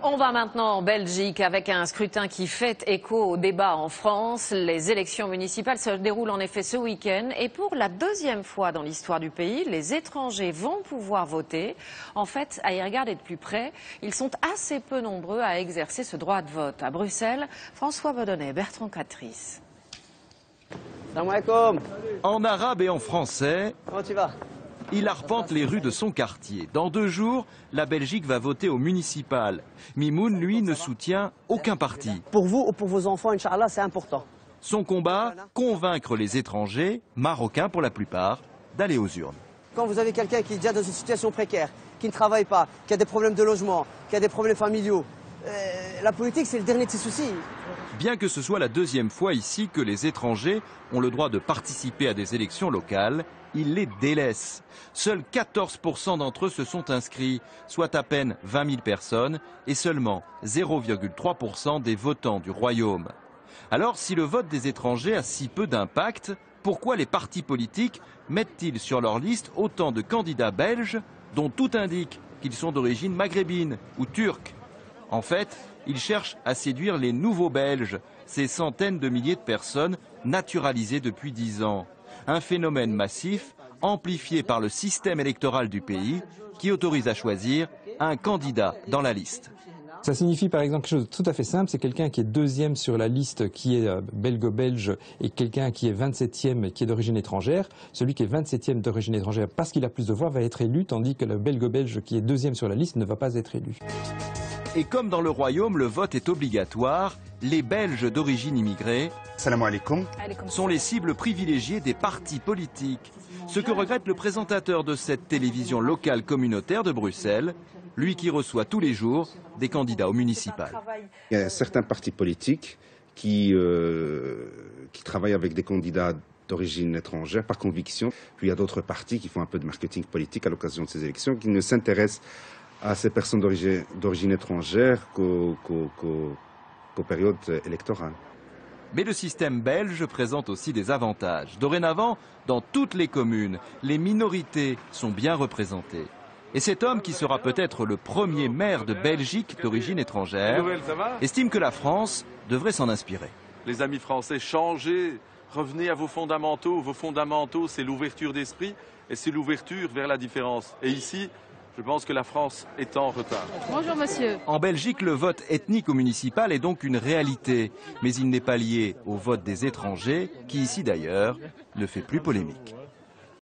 On va maintenant en Belgique avec un scrutin qui fait écho au débat en France. Les élections municipales se déroulent en effet ce week-end et pour la deuxième fois dans l'histoire du pays, les étrangers vont pouvoir voter. En fait, à y regarder de plus près, ils sont assez peu nombreux à exercer ce droit de vote. À Bruxelles, François Bedonnet, Bertrand Catrice. Salam alaikum. En arabe et en français, Comment tu vas? il arpente les rues de son quartier. Dans 2 jours, la Belgique va voter au municipal. Mimoun, lui, ne soutient aucun parti. Pour vous ou pour vos enfants, Inch'Allah, c'est important. Son combat, convaincre les étrangers, marocains pour la plupart, d'aller aux urnes. Quand vous avez quelqu'un qui est déjà dans une situation précaire, qui ne travaille pas, qui a des problèmes de logement, qui a des problèmes familiaux, la politique, c'est le dernier de ses soucis. Bien que ce soit la deuxième fois ici que les étrangers ont le droit de participer à des élections locales, ils les délaissent. Seuls 14% d'entre eux se sont inscrits, soit à peine 20 000 personnes, et seulement 0,3% des votants du Royaume. Alors, si le vote des étrangers a si peu d'impact, pourquoi les partis politiques mettent-ils sur leur liste autant de candidats belges dont tout indique qu'ils sont d'origine maghrébine ou turque? En fait, ils cherchent à séduire les nouveaux Belges, ces centaines de milliers de personnes naturalisées depuis 10 ans. Un phénomène massif, amplifié par le système électoral du pays, qui autorise à choisir un candidat dans la liste. Ça signifie par exemple quelque chose de tout à fait simple, c'est quelqu'un qui est deuxième sur la liste qui est belgo-belge et quelqu'un qui est 27e qui est d'origine étrangère. Celui qui est 27e d'origine étrangère parce qu'il a plus de voix va être élu, tandis que le belgo-belge qui est deuxième sur la liste ne va pas être élu. Et comme dans le Royaume, le vote est obligatoire, les Belges d'origine immigrée sont les cibles privilégiées des partis politiques. Ce que regrette le présentateur de cette télévision locale communautaire de Bruxelles, lui qui reçoit tous les jours des candidats au municipal. Il y a certains partis politiques qui travaillent avec des candidats d'origine étrangère par conviction. Puis il y a d'autres partis qui font un peu de marketing politique à l'occasion de ces élections, qui ne s'intéressent à ces personnes d'origine étrangère qu'aux périodes électorales. Mais le système belge présente aussi des avantages. Dorénavant, dans toutes les communes, les minorités sont bien représentées. Et cet homme, qui sera peut-être le premier maire de Belgique d'origine étrangère, estime que la France devrait s'en inspirer. Les amis français, changez, revenez à vos fondamentaux. Vos fondamentaux, c'est l'ouverture d'esprit et c'est l'ouverture vers la différence. Et ici, je pense que la France est en retard. Bonjour monsieur. En Belgique, le vote ethnique ou municipal est donc une réalité. Mais il n'est pas lié au vote des étrangers, qui ici d'ailleurs ne fait plus polémique.